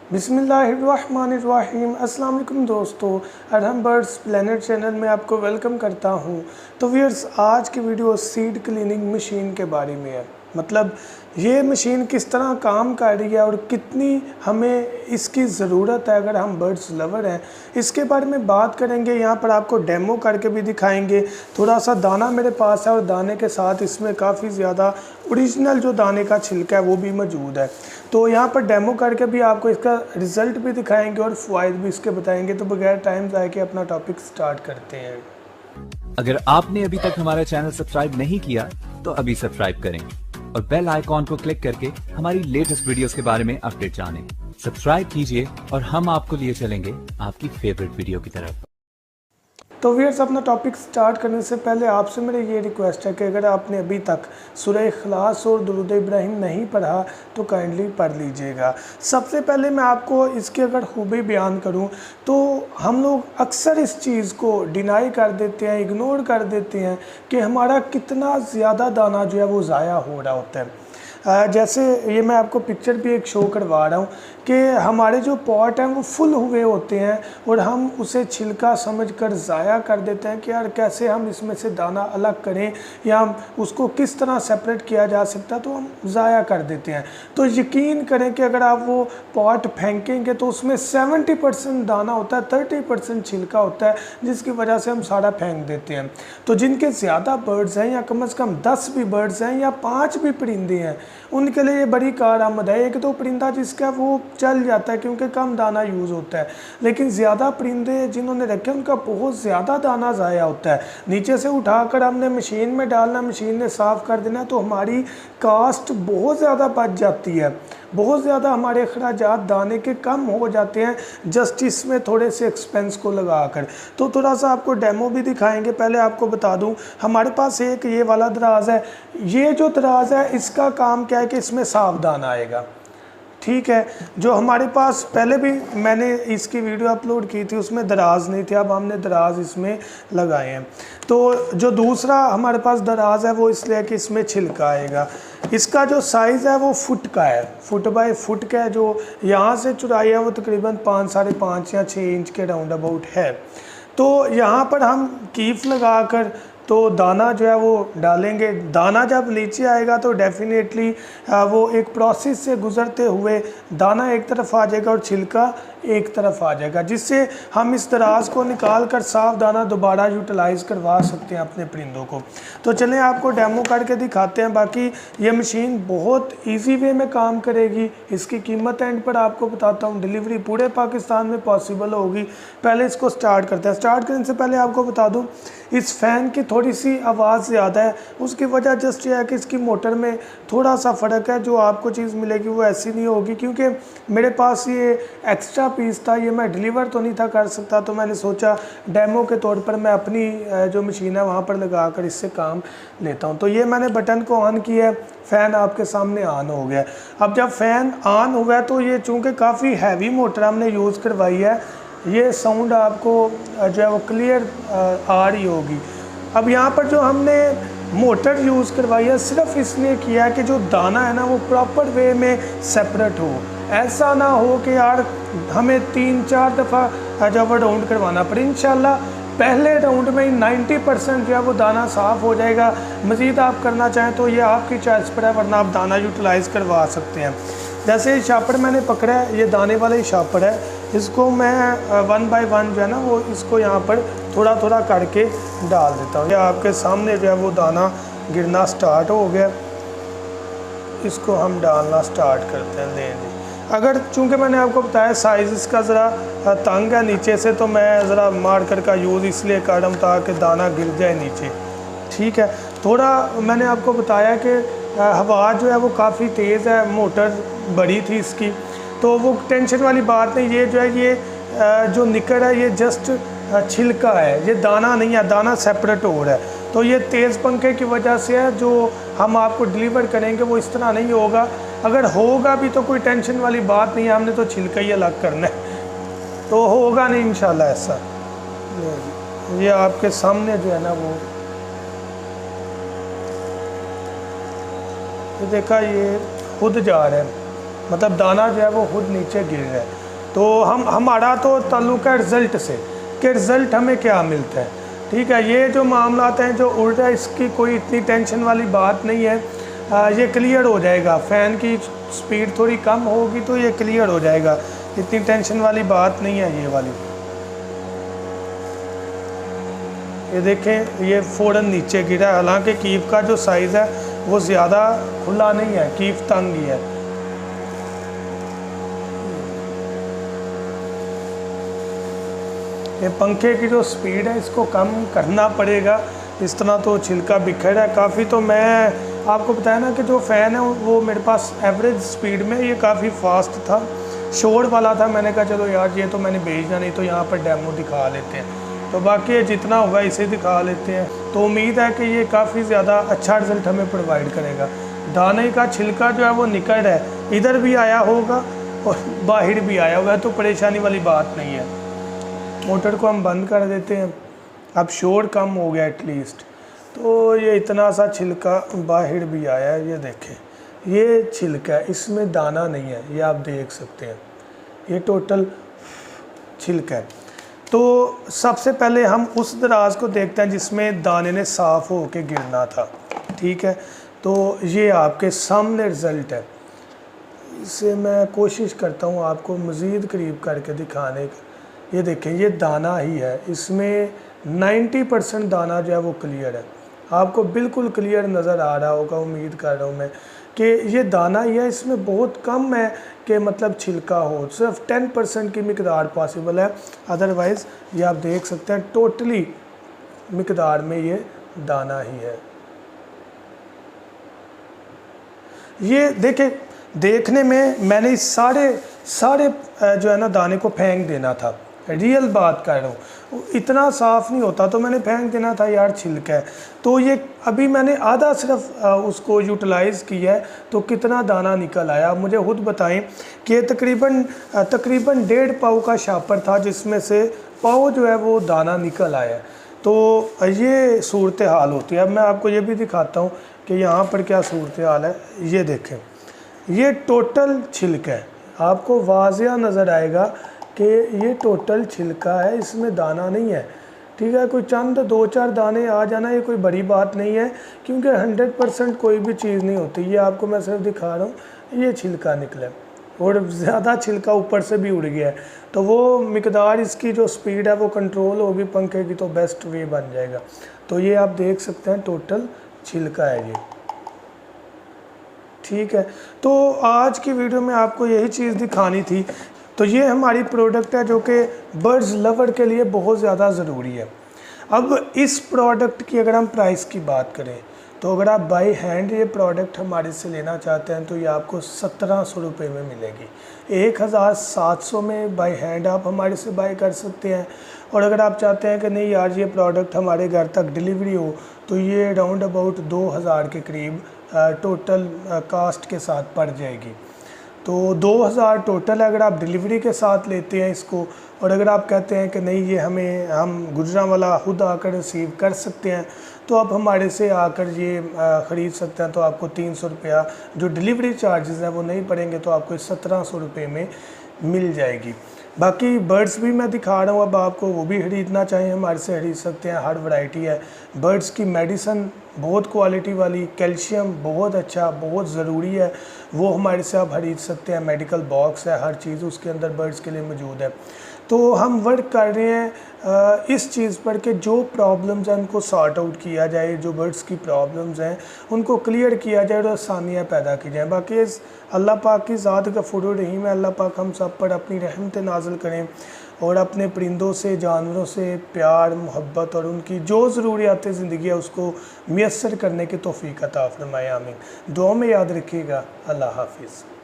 बिस्मिल्लाहिर्रहमानिर्रहीम। अस्सलाम वालेकुम दोस्तों, अरहम बर्ड्स प्लेनेट चैनल में आपको वेलकम करता हूं। तो व्यूअर्स, आज की वीडियो सीड क्लीनिंग मशीन के बारे में है। मतलब ये मशीन किस तरह काम कर रही है और कितनी हमें इसकी ज़रूरत है अगर हम बर्ड्स लवर हैं, इसके बारे में बात करेंगे। यहाँ पर आपको डेमो करके भी दिखाएंगे। थोड़ा सा दाना मेरे पास है और दाने के साथ इसमें काफ़ी ज़्यादा ओरिजिनल जो दाने का छिलका है वो भी मौजूद है। तो यहाँ पर डेमो करके भी आपको इसका रिज़ल्ट भी दिखाएंगे और फ़ायदे भी इसके बताएंगे। तो बगैर टाइम ज़ाया के अपना टॉपिक स्टार्ट करते हैं। अगर आपने अभी तक हमारा चैनल सब्सक्राइब नहीं किया तो अभी सब्सक्राइब करें और बेल आइकॉन को क्लिक करके हमारी लेटेस्ट वीडियोस के बारे में अपडेट जानें। सब्सक्राइब कीजिए और हम आपको लिए चलेंगे आपकी फेवरेट वीडियो की तरफ। तो व्यूअर्स, अपना टॉपिक स्टार्ट करने से पहले आपसे मेरी ये रिक्वेस्ट है कि अगर आपने अभी तक सूरह इखलास और दुरूद इब्राहिम नहीं पढ़ा तो काइंडली पढ़ लीजिएगा। सबसे पहले मैं आपको इसकी अगर खूबी बयान करूं तो हम लोग अक्सर इस चीज़ को डिनाई कर देते हैं, इग्नोर कर देते हैं कि हमारा कितना ज़्यादा दाना जो है वो ज़ाया हो रहा होता है। जैसे ये मैं आपको पिक्चर भी एक शो करवा रहा हूँ कि हमारे जो पॉट हैं वो फुल हुए होते हैं और हम उसे छिलका समझकर ज़ाया कर देते हैं कि यार कैसे हम इसमें से दाना अलग करें या उसको किस तरह सेपरेट किया जा सकता है, तो हम ज़ाया कर देते हैं। तो यकीन करें कि अगर आप वो पॉट फेंकेंगे तो उसमें 70% दाना होता है, 30% छिलका होता है, जिसकी वजह से हम सारा फेंक देते हैं। तो जिनके ज़्यादा बर्ड्स हैं या कम से कम 10 भी बर्ड्स हैं या 5 भी परिंदे हैं, उनके लिए ये बड़ी कारआमद है। एक दो परिंदा जिसका वो चल जाता है क्योंकि कम दाना यूज़ होता है, लेकिन ज़्यादा परिंदे जिन्होंने रखे उनका बहुत ज़्यादा दाना ज़ाया होता है। नीचे से उठाकर हमने मशीन में डालना, मशीन ने साफ़ कर देना, तो हमारी कास्ट बहुत ज़्यादा बच जाती है। बहुत ज़्यादा हमारे अखराजात दाने के कम हो जाते हैं जस्ट इसमें थोड़े से एक्सपेंस को लगाकर। तो थोड़ा सा आपको डेमो भी दिखाएंगे। पहले आपको बता दूं, हमारे पास एक ये वाला दराज है। ये जो दराज है इसका काम क्या है कि इसमें साफ दाना आएगा, ठीक है। जो हमारे पास पहले भी मैंने इसकी वीडियो अपलोड की थी, उसमें दराज नहीं थे, अब हमने दराज इसमें लगाए हैं। तो जो दूसरा हमारे पास दराज है वो इसलिए कि इसमें छिलका आएगा। इसका जो साइज़ है वो फुट का है, फुट बाय फुट का है। जो यहाँ से चौड़ाई है वो तकरीबन 5, 5.5 या 6 इंच के राउंड अबाउट है। तो यहाँ पर हम कीफ लगाकर तो दाना जो है वो डालेंगे। दाना जब नीचे आएगा तो डेफिनेटली वो एक प्रोसेस से गुज़रते हुए दाना एक तरफ आ जाएगा और छिलका एक तरफ आ जाएगा, जिससे हम इस दराज को निकाल कर साफ दाना दोबारा यूटिलाइज़ करवा सकते हैं अपने परिंदों को। तो चलें आपको डेमो करके दिखाते हैं। बाकी ये मशीन बहुत इजी वे में काम करेगी। इसकी कीमत एंड पर आपको बताता हूँ। डिलीवरी पूरे पाकिस्तान में पॉसिबल होगी। पहले इसको स्टार्ट करते हैं। स्टार्ट करने से पहले आपको बता दूँ, इस फ़ैन की थोड़ी सी आवाज़ ज़्यादा है। उसकी वजह जस्ट ये है कि इसकी मोटर में थोड़ा सा फ़र्क है। जो आपको चीज़ मिलेगी वो ऐसी नहीं होगी, क्योंकि मेरे पास ये एक्स्ट्रा पीस था, ये मैं डिलीवर तो नहीं था कर सकता, तो मैंने सोचा डेमो के तौर पर मैं अपनी जो मशीन है वहाँ पर लगा कर इससे काम लेता हूँ। तो ये मैंने बटन को ऑन किया, फ़ैन आपके सामने ऑन हो गया। अब जब फ़ैन ऑन हुआ है तो ये चूँकि काफ़ी हैवी मोटर हमने यूज़ करवाई है, ये साउंड आपको जो है वो क्लियर आ रही होगी। अब यहाँ पर जो हमने मोटर यूज़ करवाई है सिर्फ इसलिए किया है कि जो दाना है ना वो प्रॉपर वे में सेपरेट हो। ऐसा ना हो कि यार हमें 3-4 दफ़ा जब राउंड करवाना पड़े। इंशाल्लाह पहले राउंड में 90% जो है वो दाना साफ़ हो जाएगा। मज़ीद आप करना चाहें तो ये आपकी चॉइस पर है, वरना आप दाना यूटिलाइज़ करवा सकते हैं। जैसे शापर मैंने पकड़ा है, ये दाने वाला ही शापर है। इसको मैं 1 बाय 1 जो है ना वो इसको यहाँ पर थोड़ा थोड़ा करके डाल देता हूँ। ये आपके सामने जो है वो दाना गिरना स्टार्ट हो गया। इसको हम डालना स्टार्ट करते हैं। लें, अगर चूँकि मैंने आपको बताया साइज़ इसका ज़रा तंग है नीचे से, तो मैं ज़रा मार्कर का यूज़ इसलिए कर रहा हूँ ताकि दाना गिर जाए नीचे, ठीक है। थोड़ा मैंने आपको बताया कि हवा जो है वो काफ़ी तेज़ है, मोटर बड़ी थी इसकी, तो वो टेंशन वाली बात नहीं। ये जो है ये जो निकल है ये जस्ट छिलका है, ये दाना नहीं है, दाना सेपरेट हो रहा है। तो ये तेज़ पंखे की वजह से है। जो हम आपको डिलीवर करेंगे वो इस तरह नहीं होगा। अगर होगा भी तो कोई टेंशन वाली बात नहीं है, हमने तो छिलका ही अलग करना है, तो होगा नहीं इंशाल्लाह ऐसा। ये आपके सामने जो है ना वो ये देखा, ये खुद जा रहा है। मतलब दाना जो है वो खुद नीचे गिर रहा है। तो हमारा तो ताल्लुक़ है रिज़ल्ट से कि रिज़ल्ट हमें क्या मिलता है। ठीक है, ये जो मामलात हैं जो उल्टा, इसकी कोई इतनी टेंशन वाली बात नहीं है। ये क्लियर हो जाएगा, फ़ैन की स्पीड थोड़ी कम होगी तो ये क्लियर हो जाएगा, इतनी टेंशन वाली बात नहीं है ये वाली। ये देखें, ये फ़ौरन नीचे गिरा, हालांकि कीफ का जो साइज़ है वो ज़्यादा खुला नहीं है, कीफ तंग ही है। ये पंखे की जो स्पीड है इसको कम करना पड़ेगा, इस तरह तो छिलका बिखर है काफ़ी। तो मैं आपको बताया ना कि जो फ़ैन है वो मेरे पास एवरेज स्पीड में, ये काफ़ी फास्ट था, शोर वाला था। मैंने कहा चलो यार ये तो मैंने भेजना नहीं, तो यहाँ पर डेमो दिखा लेते हैं। तो बाकी जितना होगा इसे दिखा लेते हैं। तो उम्मीद है कि ये काफ़ी ज़्यादा अच्छा रिज़ल्ट हमें प्रोवाइड करेगा। दाने का छिलका जो है वो निकल रहा है, इधर भी आया होगा और बाहर भी आया होगा, तो परेशानी वाली बात नहीं है। मोटर को हम बंद कर देते हैं, अब शोर कम हो गया एटलीस्ट। तो ये इतना सा छिलका बाहर भी आया है, ये देखें, ये छिलका है, इसमें दाना नहीं है, ये आप देख सकते हैं, ये टोटल छिलका है। तो सबसे पहले हम उस दराज को देखते हैं जिसमें दाने ने साफ़ हो के गिरना था। ठीक है, तो ये आपके सामने रिज़ल्ट है। इसे मैं कोशिश करता हूँ आपको मज़ीद करीब करके दिखाने का। ये देखें, ये दाना ही है, इसमें 90% दाना जो है वो क्लियर है, आपको बिल्कुल क्लियर नज़र आ रहा होगा, उम्मीद कर रहा हूँ मैं कि ये दाना ही है। इसमें बहुत कम है कि मतलब छिलका हो, सिर्फ 10% की मिकदार पॉसिबल है, अदरवाइज़ ये आप देख सकते हैं टोटली मिकदार में ये दाना ही है। ये देखें, देखने में मैंने इस सारे जो है ना दाने को फेंक देना था, रियल बात कर रहा हूँ, इतना साफ़ नहीं होता तो मैंने फेंक देना था यार, छिलका है। तो ये अभी मैंने आधा सिर्फ उसको यूटिलाइज़ किया है, तो कितना दाना निकल आया। आप मुझे खुद बताएं कि ये तकरीबन 1.5 पाव का शापर था, जिसमें से पाव जो है वो दाना निकल आया। तो ये सूरत हाल होती है। अब मैं आपको ये भी दिखाता हूँ कि यहाँ पर क्या सूरत हाल है। ये देखें, ये टोटल छिलका है, आपको वाज़िया नज़र आएगा कि ये टोटल छिलका है, इसमें दाना नहीं है। ठीक है, कोई चंद 2-4 दाने आ जाना ये कोई बड़ी बात नहीं है, क्योंकि 100% कोई भी चीज़ नहीं होती। ये आपको मैं सिर्फ दिखा रहा हूँ, ये छिलका निकला और ज़्यादा छिलका ऊपर से भी उड़ गया है। तो वो मिकदार, इसकी जो स्पीड है वो कंट्रोल होगी पंखे की, तो बेस्ट वे बन जाएगा। तो ये आप देख सकते हैं टोटल छिलका है ये। ठीक है, तो आज की वीडियो में आपको यही चीज़ दिखानी थी। तो ये हमारी प्रोडक्ट है जो कि बर्ड्स लवर के लिए बहुत ज़्यादा ज़रूरी है। अब इस प्रोडक्ट की अगर हम प्राइस की बात करें, तो अगर आप बाई हैंड ये प्रोडक्ट हमारे से लेना चाहते हैं तो ये आपको 1700 रुपये में मिलेगी। 1700 में बाई हैंड आप हमारे से बाई कर सकते हैं। और अगर आप चाहते हैं कि नहीं यार ये प्रोडक्ट हमारे घर तक डिलीवरी हो, तो ये राउंड अबाउट 2000 के करीब टोटल कास्ट के साथ पड़ जाएगी। तो 2000 टोटल अगर आप डिलीवरी के साथ लेते हैं इसको। और अगर आप कहते हैं कि नहीं ये हम गुजरांवाला खुद आकर रिसीव कर सकते हैं, तो आप हमारे से आकर ये ख़रीद सकते हैं। तो आपको 300 रुपया जो डिलीवरी चार्जेस हैं वो नहीं पड़ेंगे, तो आपको 1700 रुपये में मिल जाएगी। बाकी बर्ड्स भी मैं दिखा रहा हूँ, अब आपको वो भी ख़रीदना चाहिए हमारे से ख़रीद सकते हैं, हर वैरायटी है। बर्ड्स की मेडिसन बहुत क्वालिटी वाली, कैल्शियम बहुत अच्छा, बहुत ज़रूरी है, वो हमारे से आप ख़रीद सकते हैं। मेडिकल बॉक्स है, हर चीज़ उसके अंदर बर्ड्स के लिए मौजूद है। तो हम वर्क कर रहे हैं इस चीज़ पर कि जो प्रॉब्लम्स हैं उनको सॉर्ट आउट किया जाए, जो बर्ड्स की प्रॉब्लम्स हैं उनको क्लियर किया जाए और आसानियाँ पैदा की जाएँ। बाकी इस अल्लाह पाक की ज़ात गफूर रहीम है, अल्लाह पाक हम सब पर अपनी रहमत नाज़िल करें और अपने परिंदों से, जानवरों से प्यार, मोहब्बत और उनकी जो ज़रूरियात ज़िंदगी है उसको मैसर करने की तौफ़ीक़ अता फ़रमाए। आमीन। दुआ में याद रखिएगा। अल्लाह हाफ़िज़।